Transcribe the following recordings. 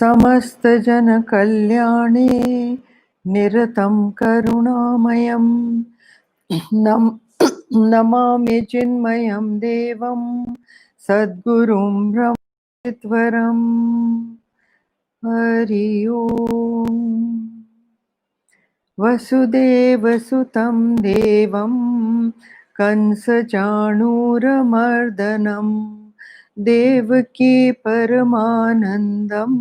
समस्तजनकल्याणे निरतं करुणामयं नमामि चिन्मयं देवं सद्गुरुं ब्रह्मविद्वरम् हरि ओम्। वसुदेवसुतं देवं कंसचाणूरमर्दनं देवकी परमानन्दं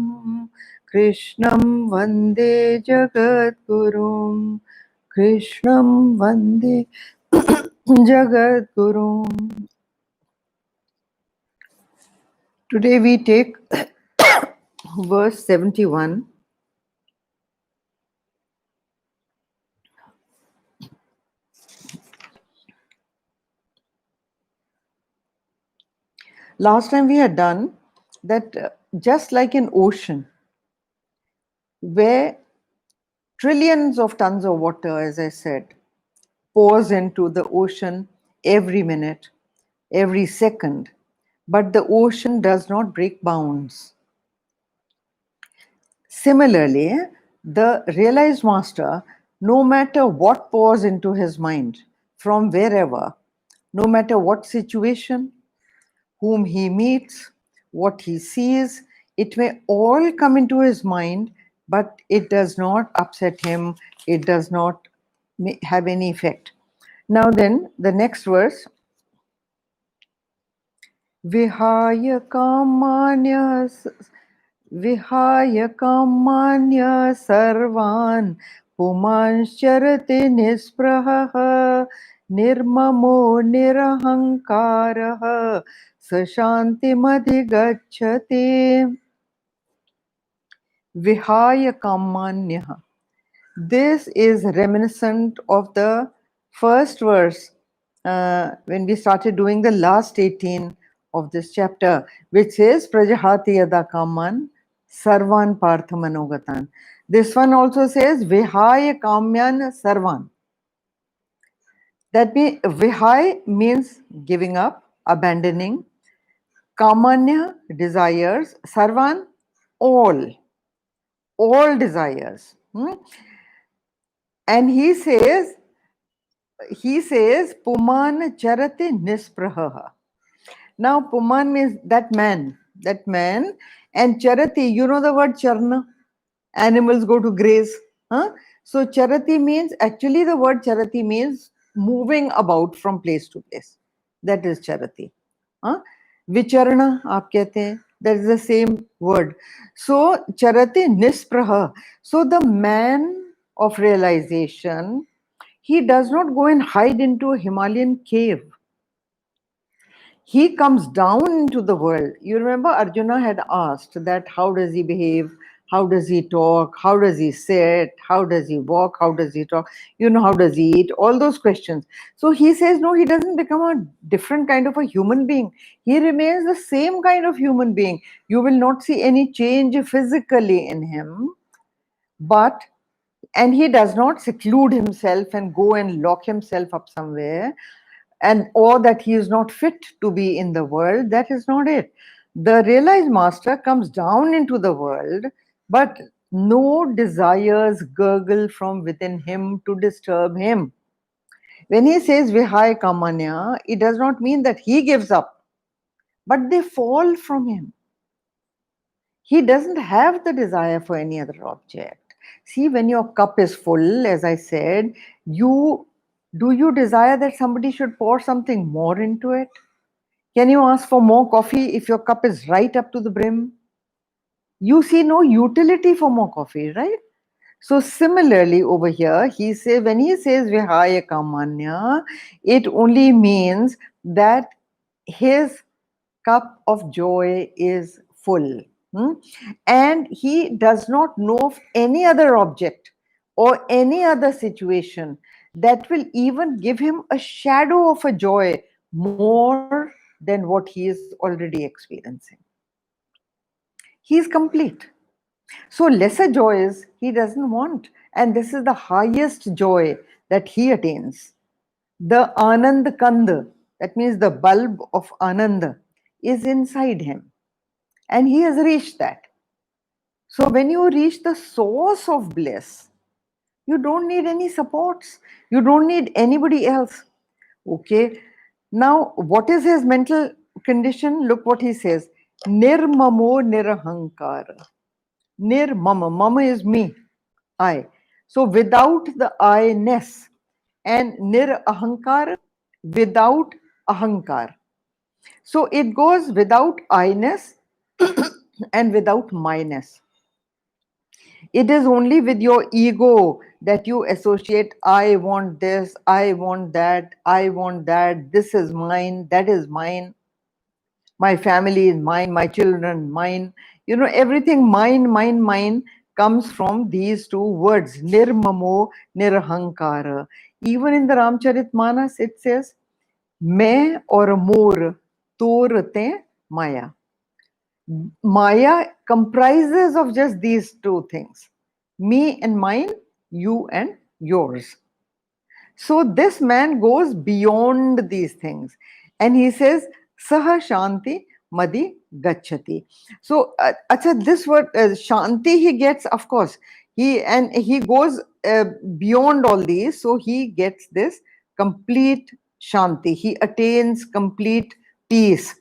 कृष्णं वन्दे जगद्गुरुं कृष्णं वन्दे जगद्गुरुम्. Today we take verse 71. Last time we had done that just like an ocean where trillions of tons of water, as I said, pours into the ocean every minute, every second, but the ocean does not break bounds. Similarly, the realized master, no matter what pours into his mind from wherever, no matter what situation, whom he meets, what he sees, it may all come into his mind, but it does not upset him, it does not have any effect. Now then, the next verse, Vihaya kamanya sarvan pumanscharati nispraha nirmamo nirahankaraha sashantimadhigacchati. Vihaya kamanya. This is reminiscent of the first verse when we started doing the last 18 of this chapter, which says Prajahati yada kaman sarvan parthamanogatan. This one also says Vihaya kamyan sarvan. That means Vihai means giving up, abandoning. Kamanya, desires. Sarvan, all desires. And he says Puman charate nispraha. Now Puman means that man, and charati, you know the word charna, animals go to graze. So charati means, actually the word charati means moving about from place to place. That is charati. Vicharana aap kehte hain, that is the same word. So charati nispraha. So the man of realization, he does not go and hide into a Himalayan cave. He comes down into the world. You remember Arjuna had asked that how does he behave? How does he talk? How does he sit? How does he walk? How does he talk? How does he eat? All those questions. So he says, no, he doesn't become a different kind of a human being. He remains the same kind of human being. You will not see any change physically in him, and he does not seclude himself and go and lock himself up somewhere, or that he is not fit to be in the world. That is not it. The realized master comes down into the world, but no desires gurgle from within him to disturb him. When he says Vihaya Kamanya, it does not mean that he gives up, but they fall from him. He doesn't have the desire for any other object. See, when your cup is full, as I said, do you desire that somebody should pour something more into it? Can you ask for more coffee if your cup is right up to the brim? You see no utility for more coffee, right? So similarly over here, when he says Vihaya Kamanya, it only means that his cup of joy is full. And he does not know of any other object or any other situation that will even give him a shadow of a joy more than what he is already experiencing. He is complete. So lesser joys he doesn't want. And this is the highest joy that he attains. The Anand Kand, that means the bulb of Anand, is inside him. And he has reached that. So when you reach the source of bliss, you don't need any supports. You don't need anybody else. Okay. Now, what is his mental condition? Look what he says. Nirmamo nirahankara. Nirmama. Mama is me, I. So without the I-ness, and nirahankar, without ahankar. So it goes without I-ness and without my-ness. It is only with your ego that you associate, I want this, I want that, I want that, this is mine, that is mine, my family is mine, my children mine. You know, everything mine, mine, mine comes from these two words, nirmamo, nirhankara. Even in the Ramcharitmanas, it says, मैं और मोर तोरते maya. Maya comprises of just these two things, me and mine, you and yours. So this man goes beyond these things and he says, Saha Shanti Madi Gachati. So, acha, this word Shanti he gets, of course, he goes beyond all these, so he gets this complete Shanti. He attains complete peace.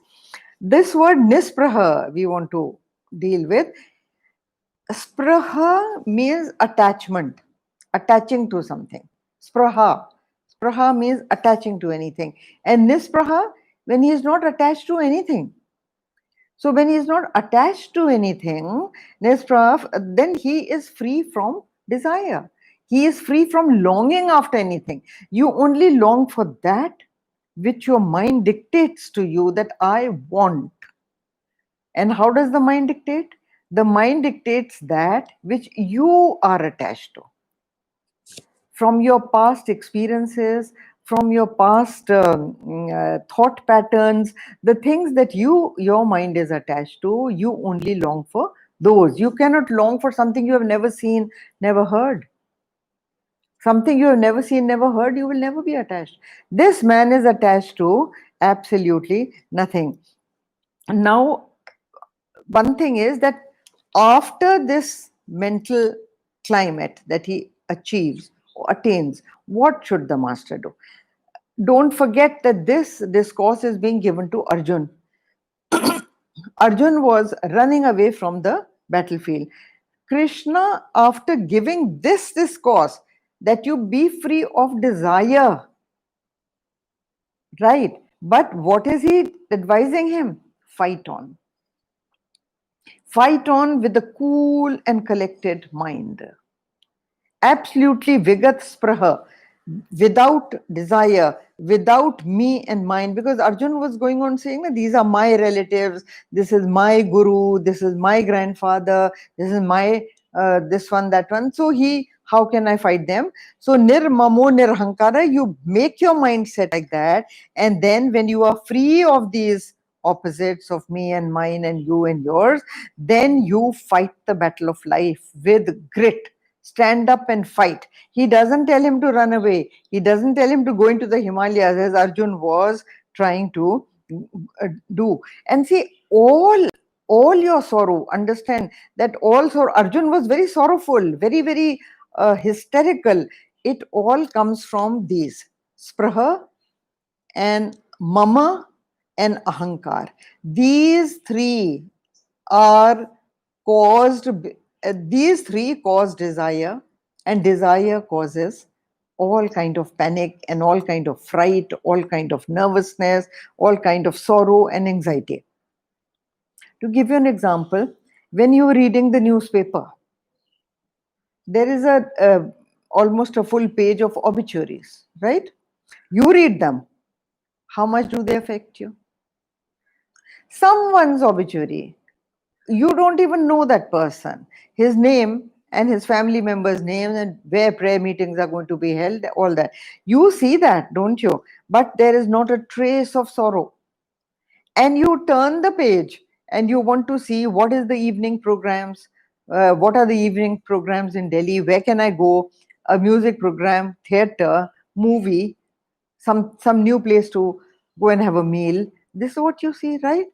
This word Nispraha we want to deal with. Spraha means attachment, attaching to something. Spraha. Spraha means attaching to anything. And Nispraha, when he is not attached to anything. So when he is not attached to anything, Nispraha, then he is free from desire. He is free from longing after anything. You only long for that which your mind dictates to you that I want. And how does the mind dictate? The mind dictates that which you are attached to. From your past experiences, from your past thought patterns, the things that your mind is attached to, you only long for those. You cannot long for something you have never seen, never heard. Something you have never seen, never heard, you will never be attached. This man is attached to absolutely nothing. Now, one thing is that after this mental climate that he achieves or attains, what should the master do? Don't forget that this discourse is being given to Arjun. Arjun was running away from the battlefield. Krishna, after giving this discourse, that you be free of desire, right? But what is he advising him? Fight on. Fight on with a cool and collected mind. Absolutely vigat spraha, without desire, without me and mine. Because Arjun was going on saying that these are my relatives, this is my guru, this is my grandfather, this is my this one, that one. So how can I fight them? So nirmamo nirhankara, you make your mindset like that. And then when you are free of these opposites of me and mine and you and yours, then you fight the battle of life with grit. Stand up and fight. He doesn't tell him to run away. He doesn't tell him to go into the Himalayas as Arjun was trying to do. And see, all your sorrow, understand that all sorrow, Arjun was very sorrowful, very, very hysterical. It all comes from these spraha and mama and ahankar. These three are caused, these three cause desire, and desire causes all kind of panic and all kind of fright, all kind of nervousness, all kind of sorrow and anxiety. To give you an example, when you're reading the newspaper, there is almost a full page of obituaries, right? You read them. How much do they affect you? Someone's obituary, you don't even know that person, his name and his family members' names, and where prayer meetings are going to be held, all that. You see that, don't you? But there is not a trace of sorrow. And you turn the page and you want to see what is the evening programs, What are the evening programs in Delhi? Where can I go? A music program, theater, movie, some new place to go and have a meal. This is what you see, right?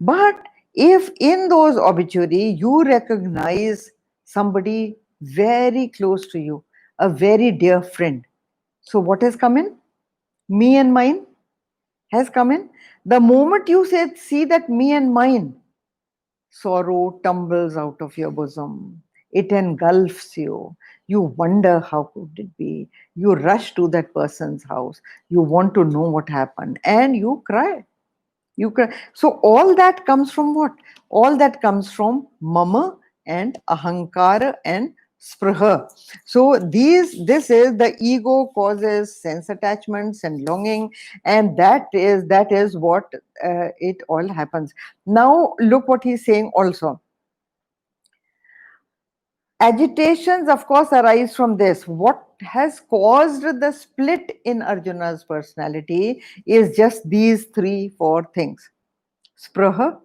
But if in those obituary you recognize somebody very close to you, a very dear friend, so what has come in? Me and mine has come in. The moment you said, see that me and mine, sorrow tumbles out of your bosom. It engulfs you. You wonder how could it be. You rush to that person's house. You want to know what happened and you cry. You cry. So all that comes from what? All that comes from mama and ahankara and spraha. So this is the ego causes sense attachments and longing, and that is what it all happens. Now look what he's saying also. Agitations, of course, arise from this. What has caused the split in Arjuna's personality is just these three, four things. Spraha,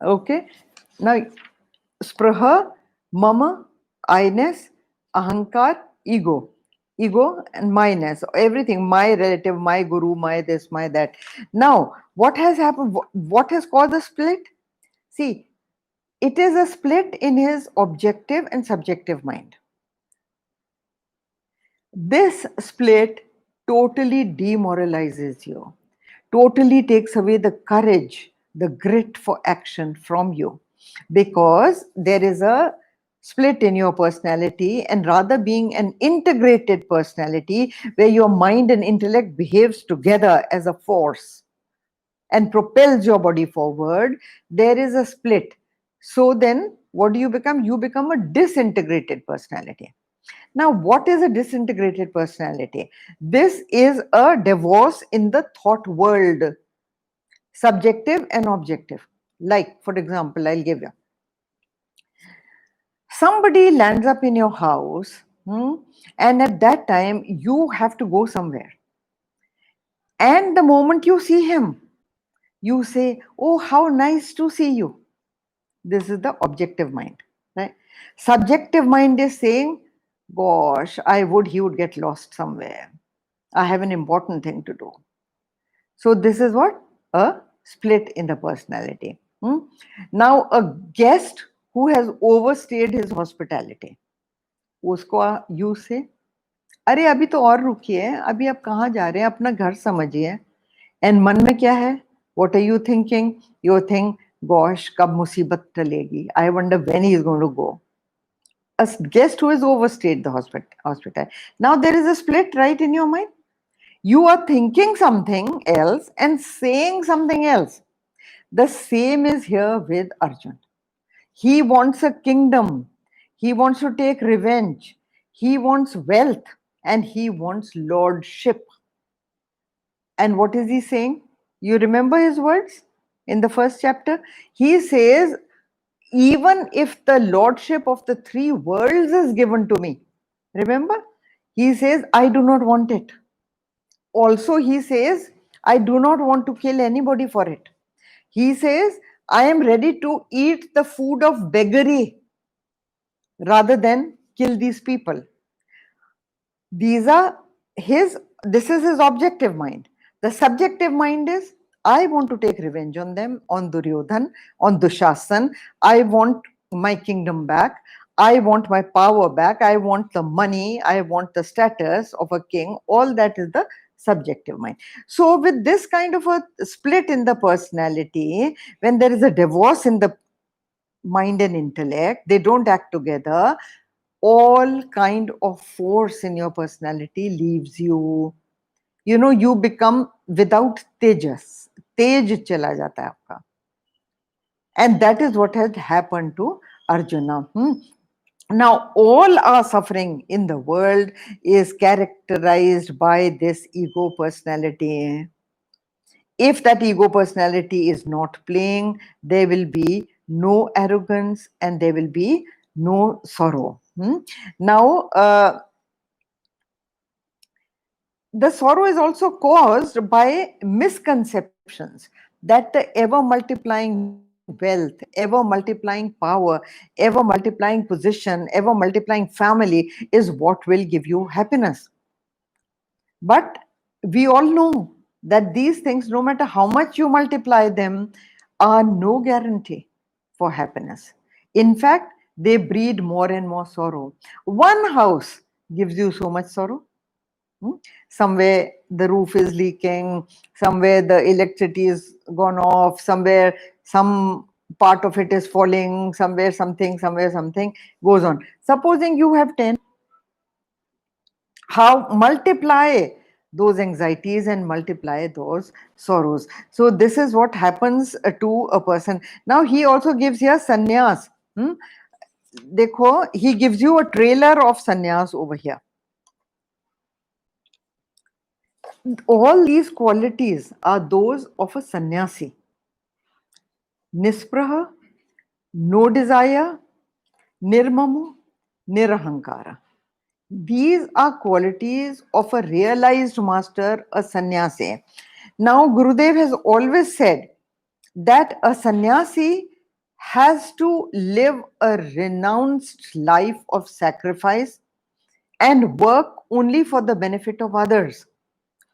okay. Now, spraha, mama, I-ness, ahankar, ego. Ego and myness, everything, my relative, my guru, my this, my that. Now, what has happened? What has caused the split? See, it is a split in his objective and subjective mind. This split totally demoralizes you, totally takes away the courage, the grit for action from you, because there is a split in your personality, and rather being an integrated personality where your mind and intellect behaves together as a force and propels your body forward, there is a split. So then what do you become? You become a disintegrated personality. Now, what is a disintegrated personality? This is a divorce in the thought world, subjective and objective. Like, for example, I'll give you. Somebody lands up in your house, and at that time, you have to go somewhere. And the moment you see him, you say, oh, how nice to see you. This is the objective mind, right? Subjective mind is saying, gosh, he would get lost somewhere. I have an important thing to do. So this is what? A split in the personality. Now a guest who has overstayed his hospitality, उसको you say, अरे अभी तो और रुकिए, अभी आप कहाँ जा रहे हैं, अपना घर समझिए. And मन में क्या है? What are you thinking? You think, gosh, कब मुसीबत टलेगी? I wonder when he is going to go. A guest who has overstayed the hospital. Now there is a split right in your mind. You are thinking something else and saying something else. The same is here with Arjun. He wants a kingdom. He wants to take revenge. He wants wealth and he wants lordship. And what is he saying? You remember his words in the first chapter? He says, even if the lordship of the three worlds is given to me, remember? He says, I do not want it. Also, he says, I do not want to kill anybody for it. He says, I am ready to eat the food of beggary rather than kill these people. These are this is his objective mind. The subjective mind is, I want to take revenge on them, on Duryodhan, on Dushasan. I want my kingdom back. I want my power back. I want the money. I want the status of a king. All that is the subjective mind. So with this kind of a split in the personality, when there is a divorce in the mind and intellect, they don't act together, all kind of force in your personality leaves you. You become without tejas. Tej chala jata hai aapka. And that is what had happened to Arjuna. Now, all our suffering in the world is characterized by this ego personality. If that ego personality is not playing, there will be no arrogance and there will be no sorrow. Now, the sorrow is also caused by misconceptions that the ever multiplying wealth, ever multiplying power, ever multiplying position, ever multiplying family is what will give you happiness. But we all know that these things, no matter how much you multiply them, are no guarantee for happiness. In fact, they breed more and more sorrow. One house gives you so much sorrow. Hmm? Somewhere the roof is leaking, somewhere the electricity is gone off, somewhere some part of it is falling, somewhere something goes on. Supposing you have 10, how multiply those anxieties and multiply those sorrows. So this is what happens to a person. Now he also gives here sannyas. Hmm? Dekho, he gives you a trailer of sannyas over here. All these qualities are those of a sannyasi. Nispraha, no desire, nirmamu, nirahankara. These are qualities of a realized master, a sannyasi. Now, Gurudev has always said that a sannyasi has to live a renounced life of sacrifice and work only for the benefit of others.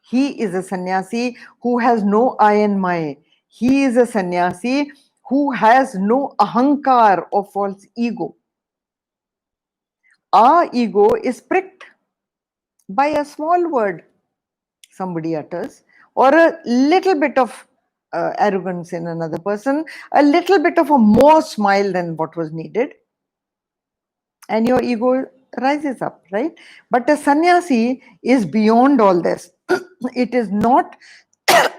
He is a sannyasi who has no I and my. He is a sannyasi who has no ahankar or false ego. Our ego is pricked by a small word somebody utters, or a little bit of arrogance in another person, a little bit of a more smile than what was needed, and your ego rises up, right? But a sannyasi is beyond all this. It is not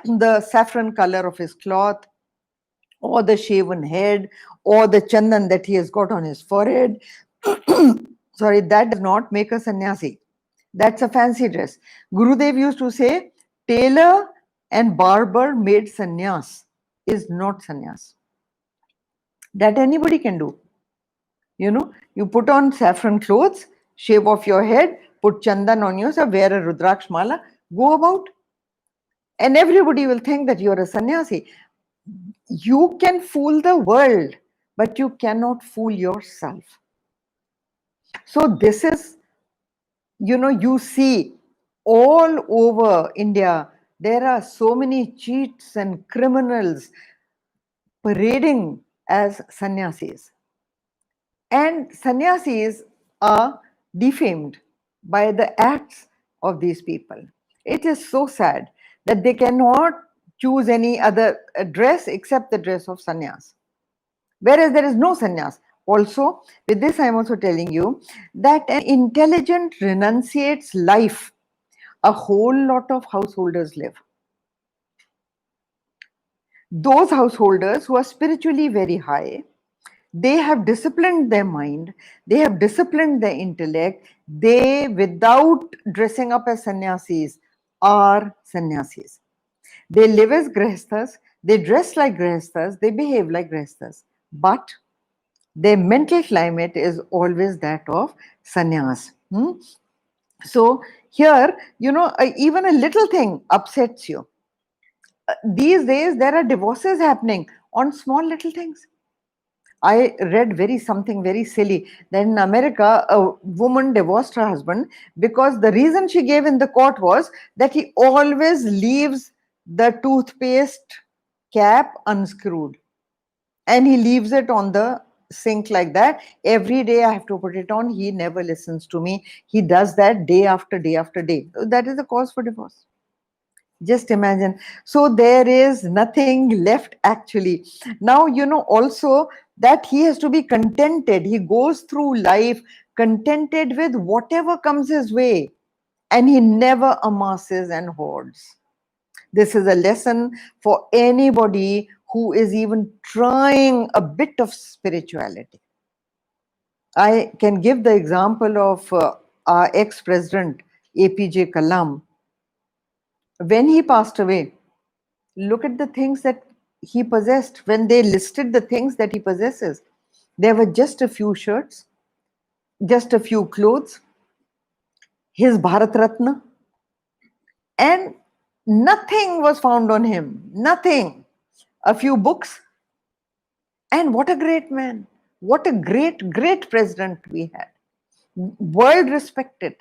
the saffron color of his cloth, or the shaven head, or the chandan that he has got on his forehead. Sorry, that does not make a sannyasi. That's a fancy dress. Gurudev used to say, tailor and barber made sannyas is not sannyas. That anybody can do. You know, you put on saffron clothes, shave off your head, put chandan on yourself, wear a rudraksh mala, go about, and everybody will think that you're a sannyasi. You can fool the world, but you cannot fool yourself. So this is, you see all over India, there are so many cheats and criminals parading as sannyasis. And sannyasis are defamed by the acts of these people. It is so sad that they cannot choose any other dress except the dress of sannyas. Whereas there is no sannyas. Also, with this, I am also telling you that an intelligent renunciates life. A whole lot of householders live. Those householders who are spiritually very high, they have disciplined their mind, they have disciplined their intellect, they, without dressing up as sannyasis, are sannyasis. They live as grihasthas, they dress like grihasthas, they behave like grihasthas, but their mental climate is always that of sannyas. So here, even a little thing upsets you. These days, there are divorces happening on small little things. I read something very silly that in America, a woman divorced her husband because the reason she gave in the court was that he always leaves the toothpaste cap unscrewed, and he leaves it on the sink like that. Every day I have to put it on. He never listens to me. He does that day after day after day. That is the cause for divorce. Just imagine. So there is nothing left actually. Now, also that he has to be contented. He goes through life contented with whatever comes his way, and he never amasses and hoards. This is a lesson for anybody who is even trying a bit of spirituality. I can give the example of our ex-president, APJ Kalam. When he passed away, look at the things that he possessed. When they listed the things that he possesses, there were just a few shirts, just a few clothes, his Bharat Ratna, and nothing was found on him. Nothing. A few books, And what a great man. What a great, great president we had. World respected.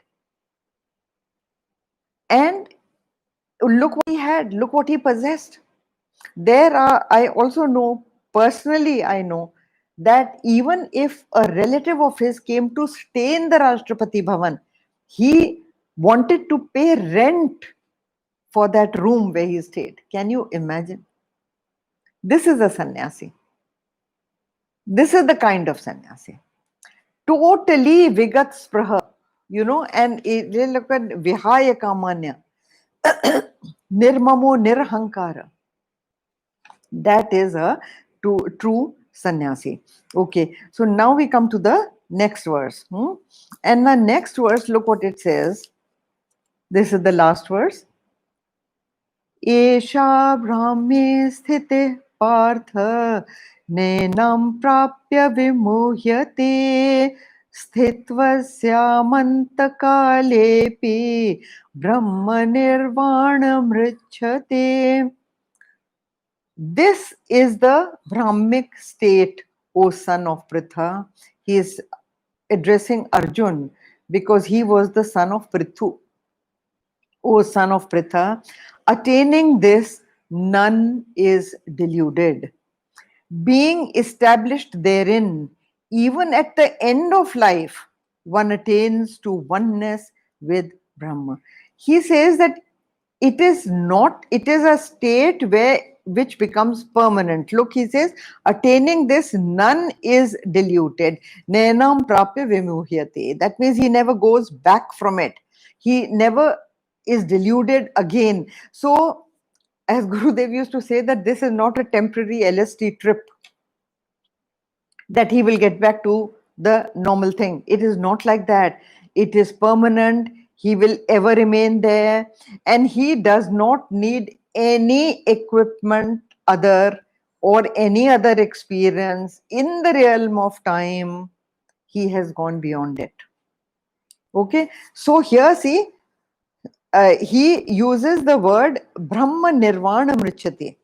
And look what he had, look what he possessed. I also know, personally, I know that even if a relative of his came to stay in the Rashtrapati Bhavan, he wanted to pay rent for that room where he stayed. Can you imagine? This is a sannyasi. This is the kind of sannyasi. Totally vigat spraha, and look at vihaya kamanya, nirmamo nirhankara. That is a true sannyasi. Okay, so now we come to the next verse. And the next verse, look what it says. This is the last verse. Esha brahme sthite partha nenam prapya vimuhyate sthitvasyamanta kalepi brahma nirvana mrichyate. This is the Brahmic state, O son of Pritha. He is addressing Arjun because he was the son of Prithu. O son of Pritha, attaining this, none is deluded. Being established therein, even at the end of life, one attains to oneness with Brahma. He says that it is a state which becomes permanent. Look, he says, attaining this, none is diluted. Nenam prapya vimuhyate. That means he never goes back from it. He never is deluded again. So, as Gurudev used to say, that this is not a temporary LSD trip, that he will get back to the normal thing. It is not like that. It is permanent. He will ever remain there, and he does not need any equipment other or any other experience in the realm of time. He has gone beyond it. Okay, so here see, he uses the word Brahma Nirvana Mrichati.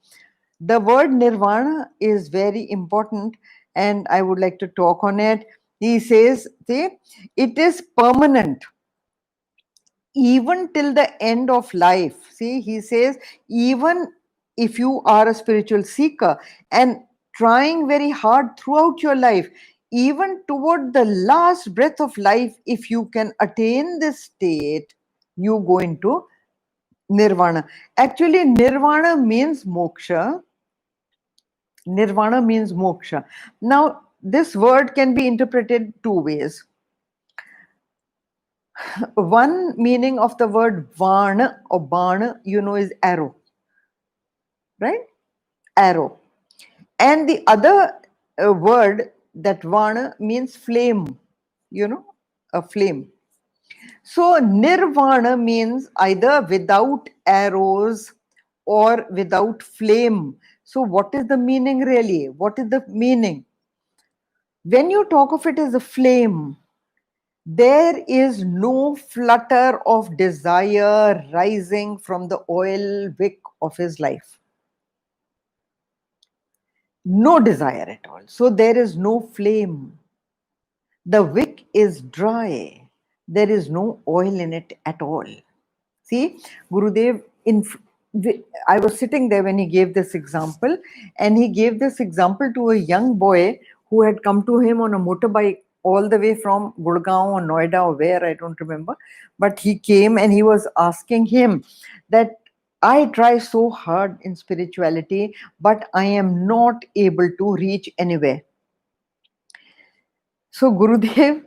The word Nirvana is very important, and I would like to talk on it. He says, see, it is permanent even till the end of life. See, he says, even if you are a spiritual seeker and trying very hard throughout your life, even toward the last breath of life, if you can attain this state, you go into nirvana. Actually, nirvana means moksha. Nirvana means moksha. Now, this word can be interpreted two ways. One meaning of the word vana or bana, is arrow, right? Arrow. And the other word, that vana, means flame, a flame. So nirvana means either without arrows or without flame. So what is the meaning really? What is the meaning? When you talk of it as a flame, there is no flutter of desire rising from the oil wick of his life. No desire at all. So there is no flame. The wick is dry. There is no oil in it at all. See, Gurudev, I was sitting there when he gave this example, and he gave this example to a young boy who had come to him on a motorbike all the way from Gurgaon or Noida or where, I don't remember. But he came and he was asking him that, I try so hard in spirituality, but I am not able to reach anywhere. So Gurudev,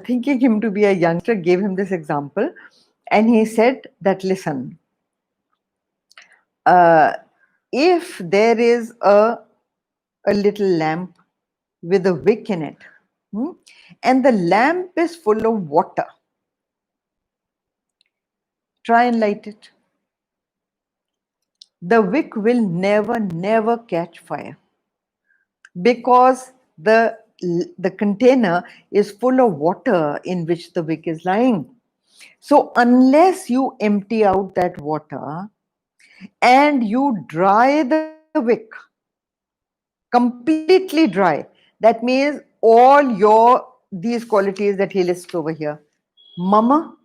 thinking him to be a youngster, gave him this example, and he said that, listen, if there is a little lamp with a wick in it, and the lamp is full of water, try and light it. The wick will never catch fire, because the container is full of water in which the wick is lying. So unless you empty out that water and you dry the wick, completely dry. That means all your these qualities that he lists over here: mama,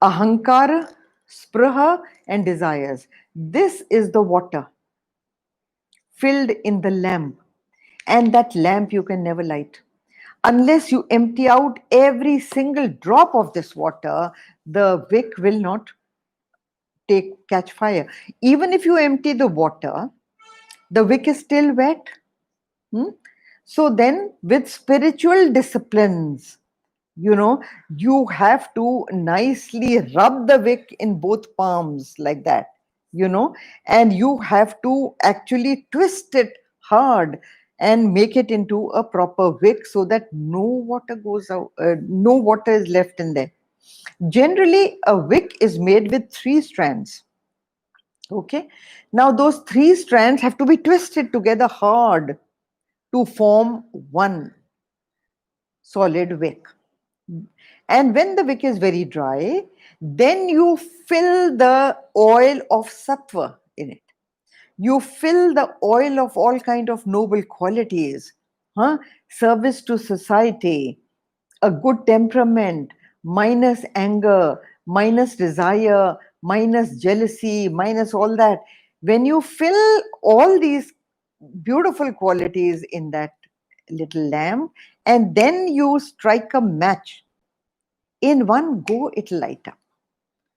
ahankara, spraha, and desires. This is the water filled in the lamp, and that lamp you can never light. Unless you empty out every single drop of this water, the wick will not catch fire. Even if you empty the water, the wick is still wet. Hmm? So then, with spiritual disciplines, you have to nicely rub the wick in both palms like that, and you have to actually twist it hard and make it into a proper wick so that no water goes out, no water is left in there. Generally, a wick is made with 3 strands. Okay. Now, those 3 strands have to be twisted together hard to form one solid wick. And when the wick is very dry, then you fill the oil of sattva in it. You fill the oil of all kind of noble qualities, service to society, a good temperament, minus anger, minus desire, minus jealousy, minus all that. When you fill all these beautiful qualities in that little lamp, and then you strike a match, in one go it'll light up.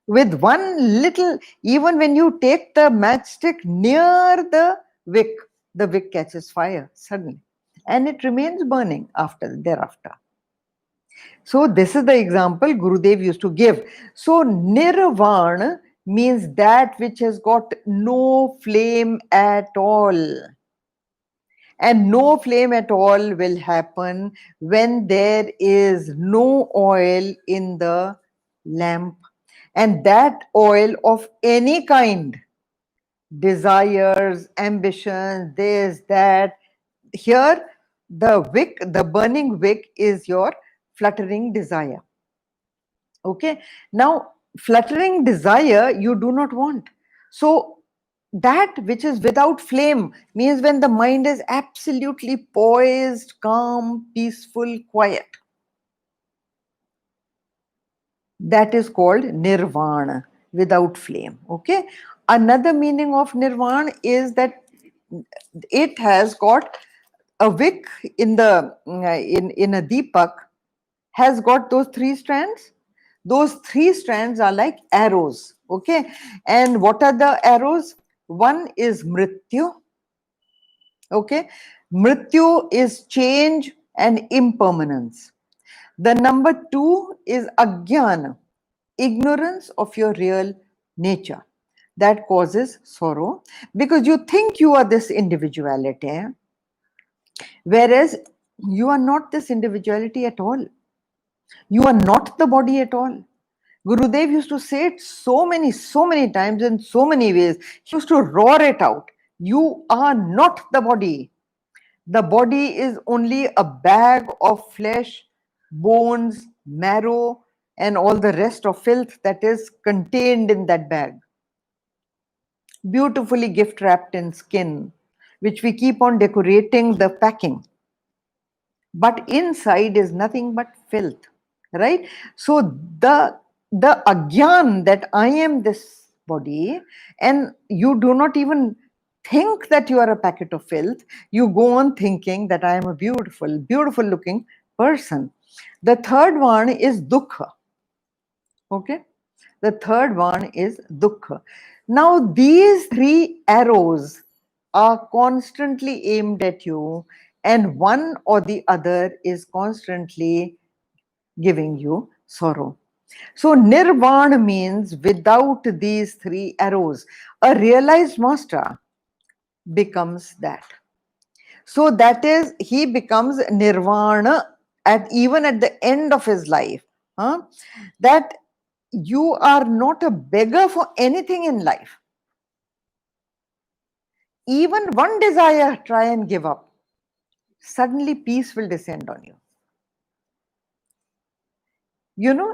With one little, even when you take the matchstick near the wick catches fire suddenly, and it remains burning thereafter. So this is the example Gurudev used to give. So nirvana means that which has got no flame at all. And no flame at all will happen when there is no oil in the lamp. And that oil of any kind, desires, ambitions, this, that, here the burning wick is your fluttering desire. Okay. Now, fluttering desire you do not want. So that which is without flame means when the mind is absolutely poised, calm, peaceful, quiet. That is called nirvana, without flame. Okay. Another meaning of nirvana is that it has got a wick in the in a deepak, has got those 3 strands. Those 3 strands are like arrows. Okay. And what are the arrows? One is mrityu. Okay. Mrityu is change and impermanence. The number 2 is ajnana, ignorance of your real nature. That causes sorrow because you think you are this individuality, whereas you are not this individuality at all. You are not the body at all. Gurudev used to say it so many times in so many ways. He used to roar it out. You are not the body. The body is only a bag of flesh, bones, marrow, and all the rest of filth that is contained in that bag. Beautifully gift wrapped in skin, which we keep on decorating the packing. But inside is nothing but filth, right? So the agyan that I am this body, and you do not even think that you are a packet of filth, you go on thinking that I am a beautiful looking person. The third one is dukkha. Okay. The third one is dukkha. Now these 3 arrows are constantly aimed at you, and one or the other is constantly giving you sorrow. So nirvana means without these 3 arrows. A realized master becomes that. So that is, he becomes nirvana even at the end of his life. That you are not a beggar for anything in life. Even one desire, try and give up. Suddenly peace will descend on you.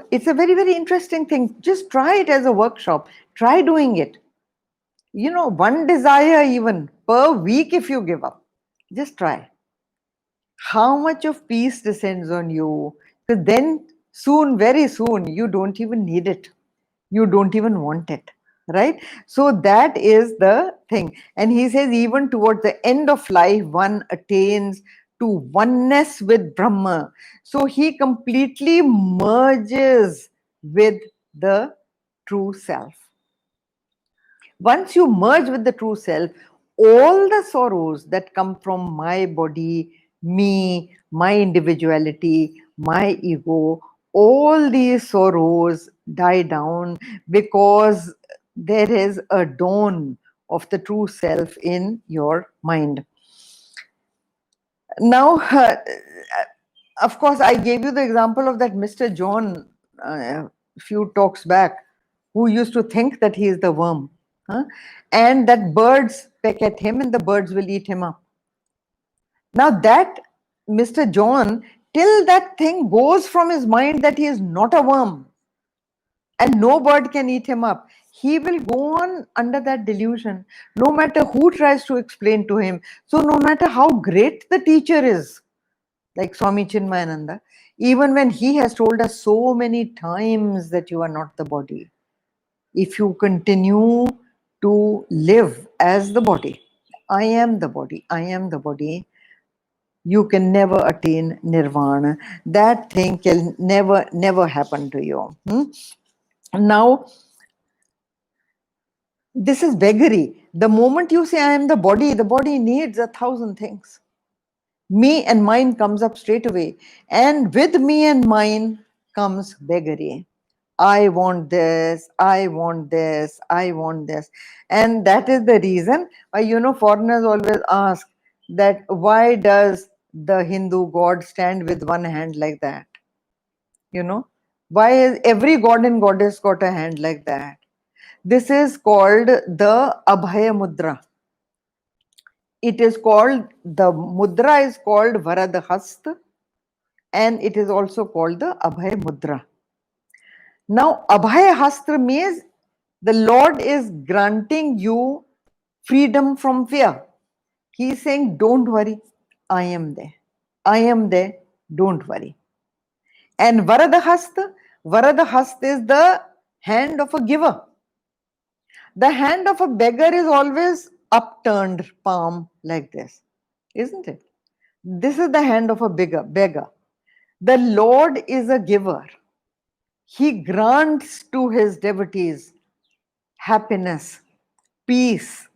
It's a very interesting thing. Just try it as a workshop. Try doing it. One desire even per week if you give up. Just try. How much of peace descends on you? Because then soon, very soon, you don't even need it. You don't even want it. Right? So that is the thing. And he says, even towards the end of life, one attains to oneness with Brahma. So he completely merges with the true self. Once you merge with the true self, all the sorrows that come from my body, me, my individuality, my ego, all these sorrows die down because there is a dawn of the true self in your mind. Now, of course, I gave you the example of that Mr. John a few talks back, who used to think that he is the worm, huh? And that birds peck at him and the birds will eat him up. Now, that Mr. John, till that thing goes from his mind that he is not a worm and no bird can eat him up, he will go on under that delusion, no matter who tries to explain to him. So, no matter how great the teacher is, like Swami Chinmayananda, even when he has told us so many times that you are not the body, if you continue to live as the body, I am the body, I am the body, you can never attain nirvana. That thing can never happen to you. Now, this is beggary. The moment you say I am the body needs 1,000 things. Me and mine comes up straight away. And with me and mine comes beggary. I want this, I want this, I want this. And that is the reason why, foreigners always ask that why does the Hindu god stand with one hand like that? Why is every god and goddess got a hand like that? This is called the Abhaya Mudra. It is called, the mudra is called Varadhast, and it is also called the Abhaya Mudra. Now, Abhaya Hastra means the Lord is granting you freedom from fear. He is saying, don't worry, I am there. I am there, don't worry. And Varadhast is the hand of a giver. The hand of a beggar is always upturned palm like this, isn't it? This is the hand of a beggar. The Lord is a giver. He grants to his devotees happiness, peace.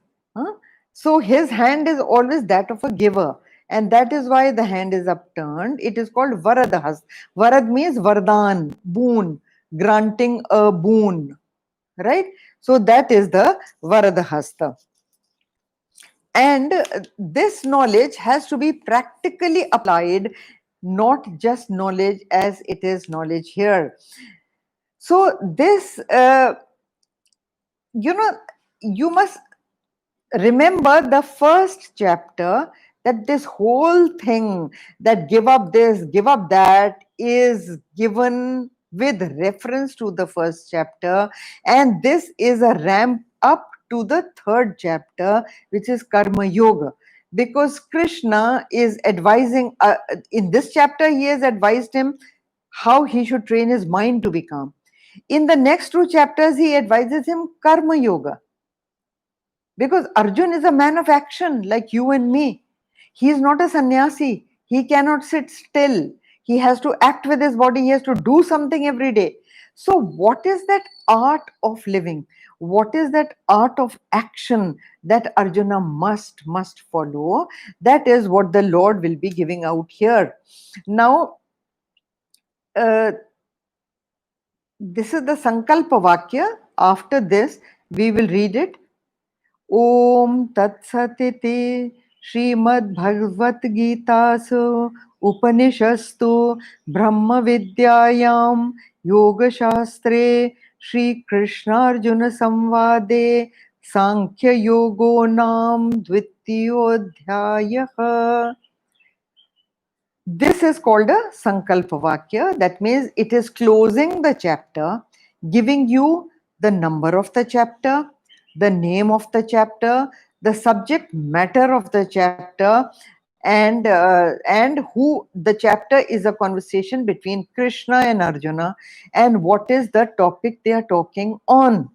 So his hand is always that of a giver. And that is why the hand is upturned. It is called Varadhast. Varad means Vardhan, boon, granting a boon. Right? So that is the Varadhasta. And this knowledge has to be practically applied, not just knowledge as it is knowledge here. So this, you must remember the first chapter, that this whole thing, that give up this, give up that, is given with reference to the first chapter. And this is a ramp up to the third chapter, which is Karma Yoga. Because Krishna is advising, in this chapter, he has advised him how he should train his mind to be calm. In the next two chapters, he advises him Karma Yoga. Because Arjun is a man of action like you and me. He is not a sannyasi. He cannot sit still. He has to act with his body. He has to do something every day. So what is that art of living? What is that art of action that Arjuna must follow? That is what the Lord will be giving out here. Now, this is the Sankalpa Vakya. After this, we will read it. Om Tat Satiti Srimad Bhagavad Gitasu Upanishastu Brahma Vidyayam Yoga Shastre Shri Krishna Arjuna Samvade Sankhya Yogo Nam Dvitiyodhyayah. This is called a Sankalpa Vakya. That means it is closing the chapter, giving you the number of the chapter, the name of the chapter, the subject matter of the chapter, and who the chapter is a conversation between Krishna and Arjuna, and what is the topic they are talking on.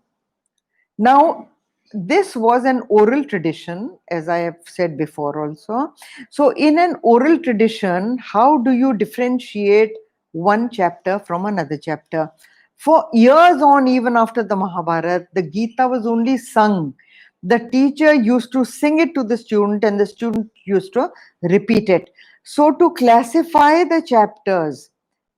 Now, this was an oral tradition, as I have said before also. So, in an oral tradition, how do you differentiate one chapter from another chapter? For years on, even after the Mahabharata, the Gita was only sung. The teacher used to sing it to the student, and the student used to repeat it. So, to classify the chapters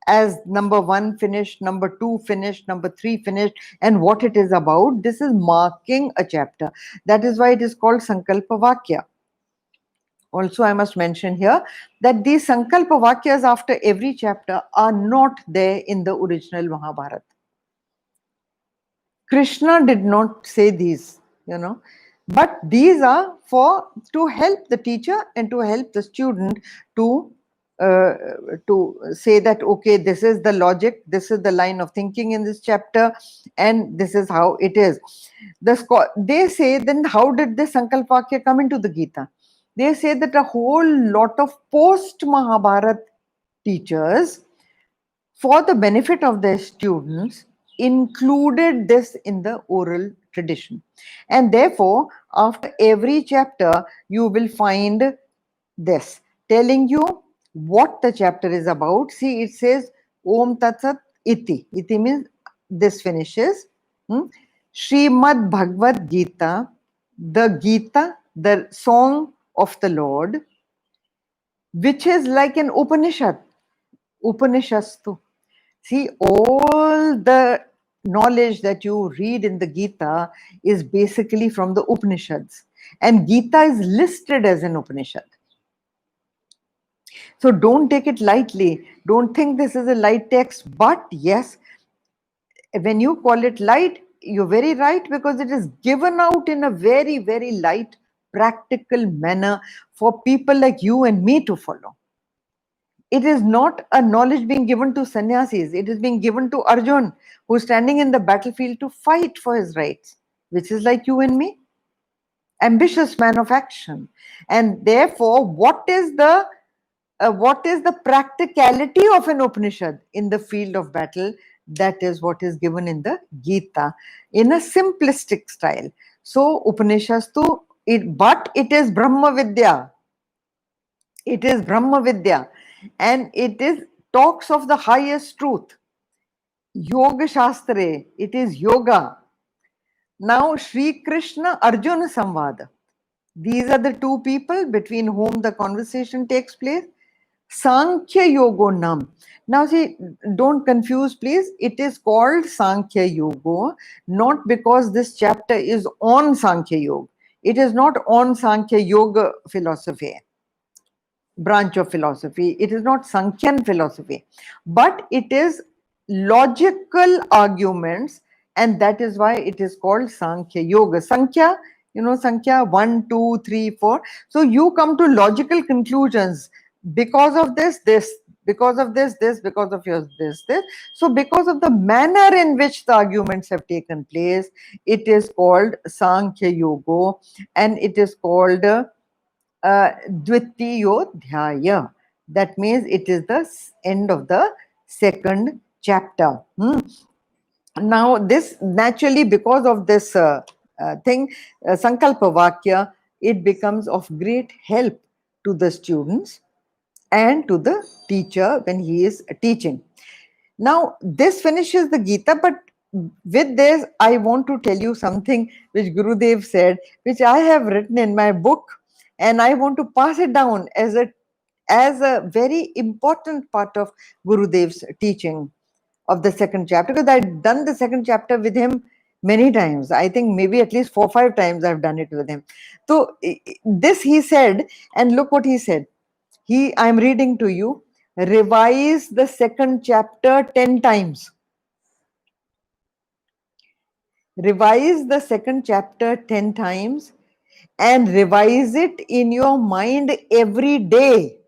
as number one finished, number two finished, number three finished, and what it is about, this is marking a chapter. That is why it is called Sankalpa Vakya. Also, I must mention here that these Sankalpa Vakyas after every chapter are not there in the original Mahabharata. Krishna did not say these, but these are for to help the teacher and to help the student to uh, to say that, okay, this is the logic, this is the line of thinking in this chapter, and this is how it is. They say, then how did this Sankalpakya come into the Gita? They say that a whole lot of post Mahabharat teachers, for the benefit of their students, included this in the oral tradition. And therefore, after every chapter, you will find this telling you what the chapter is about. See, it says Om Tatsat Iti. Iti means this finishes. Srimad Bhagavad Gita, the Gita, the song of the Lord, which is like an Upanishad. Upanishastu. See, all the knowledge that you read in the Gita is basically from the Upanishads. And Gita is listed as an Upanishad. So don't take it lightly. Don't think this is a light text. But yes, when you call it light, you're very right, because it is given out in a very, very light, practical manner for people like you and me to follow. It is not a knowledge being given to sannyasis. It is being given to Arjun, who is standing in the battlefield to fight for his rights, which is like you and me, ambitious man of action. And therefore, what is the practicality of an Upanishad in the field of battle? That is what is given in the Gita in a simplistic style. So Upanishastu, but it is Brahma Vidya. It is Brahma Vidya, and it is talks of the highest truth. Yoga Shastre, it is yoga. Now, Sri Krishna Arjuna Samvada. These are the two people between whom the conversation takes place. Sankhya Yogo Nam. Now, see, don't confuse, please. It is called Sankhya Yoga, not because this chapter is on Sankhya Yoga. It is not on Sankhya Yoga philosophy, branch of philosophy. It is not Sankhyan philosophy, but it is logical arguments, and that is why it is called Sankhya Yoga. Sankhya, Sankhya 1, 2, 3, 4. So you come to logical conclusions because of this, because of this, because of yours, this. So because of the manner in which the arguments have taken place, it is called Sankhya Yoga, and it is called Dvitiyodhyaya. That means it is the end of the second chapter. Now, this naturally, because of this thing, Sankalpa Vakya, it becomes of great help to the students and to the teacher when he is teaching. Now, this finishes the Gita, but with this, I want to tell you something which Gurudev said, which I have written in my book, and I want to pass it down as a very important part of Gurudev's teaching of the second chapter, because I've done the second chapter with him many times. I think maybe at least 4 or 5 times I've done it with him. So this he said, and look what he said. I'm reading to you. Revise the second chapter 10 times. Revise the second chapter 10 times and revise it in your mind every day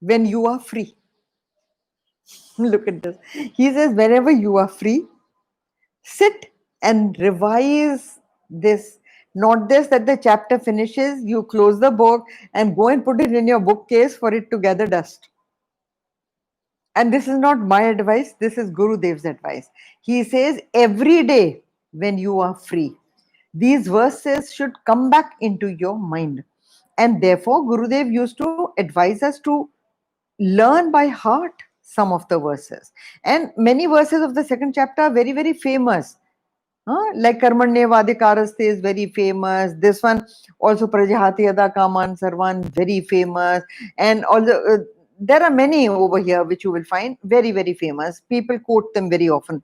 when you are free. Look at this. He says, whenever you are free, sit and revise this Not this that the chapter finishes, you close the book and go and put it in your bookcase for it to gather dust. And this is not my advice, this is Guru Dev's advice. He says every day when you are free, these verses should come back into your mind. And therefore, Gurudev used to advise us to learn by heart some of the verses. And many verses of the second chapter are very, very famous. Like Karmanye Vadikaraste is very famous. This one also Prajahati Yada Kaman Sarvan, very famous. And also there are many over here which you will find very, very famous. People quote them very often.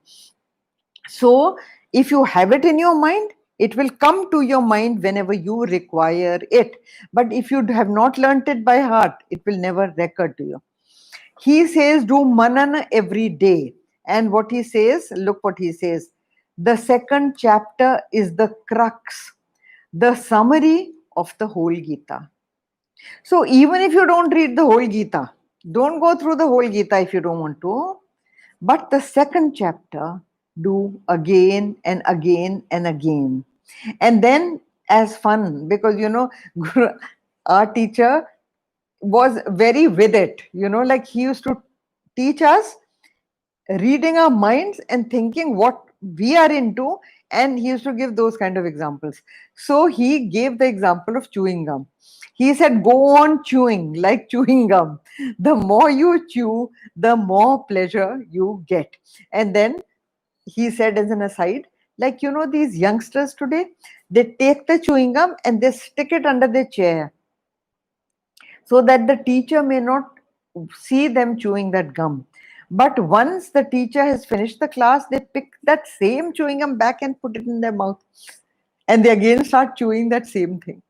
So if you have it in your mind, it will come to your mind whenever you require it. But if you have not learnt it by heart, it will never recur to you. He says do manana every day. And what he says, look what he says. The second chapter is the crux, the summary of the whole Gita. So even if you don't read the whole Gita, don't go through the whole Gita if you don't want to. But the second chapter, do again and again and again. And then as fun, because our teacher was very with it, like he used to teach us reading our minds and thinking what we are into, and he used to give those kind of examples. So he gave the example of chewing gum. He said go on chewing like chewing gum. The more you chew, the more pleasure you get. And then he said as an aside, like these youngsters today, they take the chewing gum and they stick it under their chair so that the teacher may not see them chewing that gum. But once the teacher has finished the class, they pick that same chewing gum back and put it in their mouth. And they again start chewing that same thing.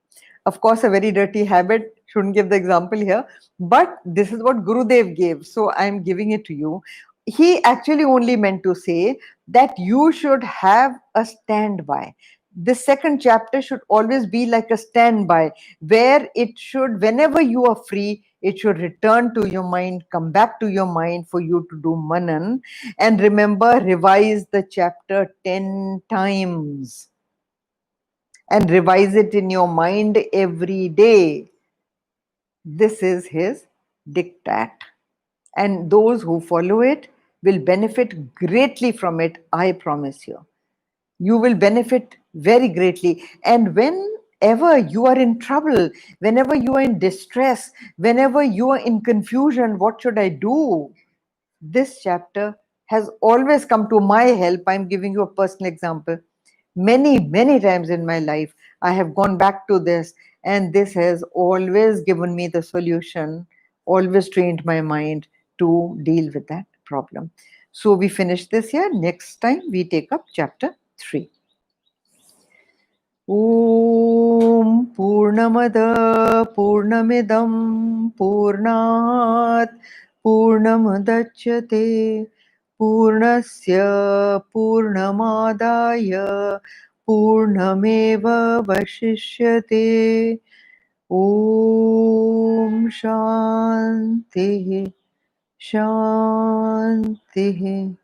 Of course, a very dirty habit, shouldn't give the example here, but this is what Gurudev gave. So I'm giving it to you. He actually only meant to say that you should have a standby. The second chapter should always be like a standby, where it should, whenever you are free, it should return to your mind, come back to your mind for you to do manan. And remember, revise the chapter 10 times and revise it in your mind every day. This is his diktat. And those who follow it will benefit greatly from it, I promise you. You will benefit very greatly. And whenever you are in trouble, whenever you are in distress, whenever you are in confusion, what should I do? This chapter has always come to my help. I'm giving you a personal example. Many, many times in my life, I have gone back to this, and this has always given me the solution, always trained my mind to deal with that problem. So we finish this here. Next time we take up chapter 3. Om Purnamada Purnamidam Purnat Purnamadachyate Purnasya Purnamadaya Purnameva Vashishyate. Om Shanti Shanti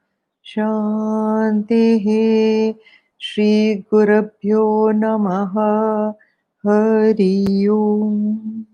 Shanti. Shri Gurabhyo Namaha. Hari Om.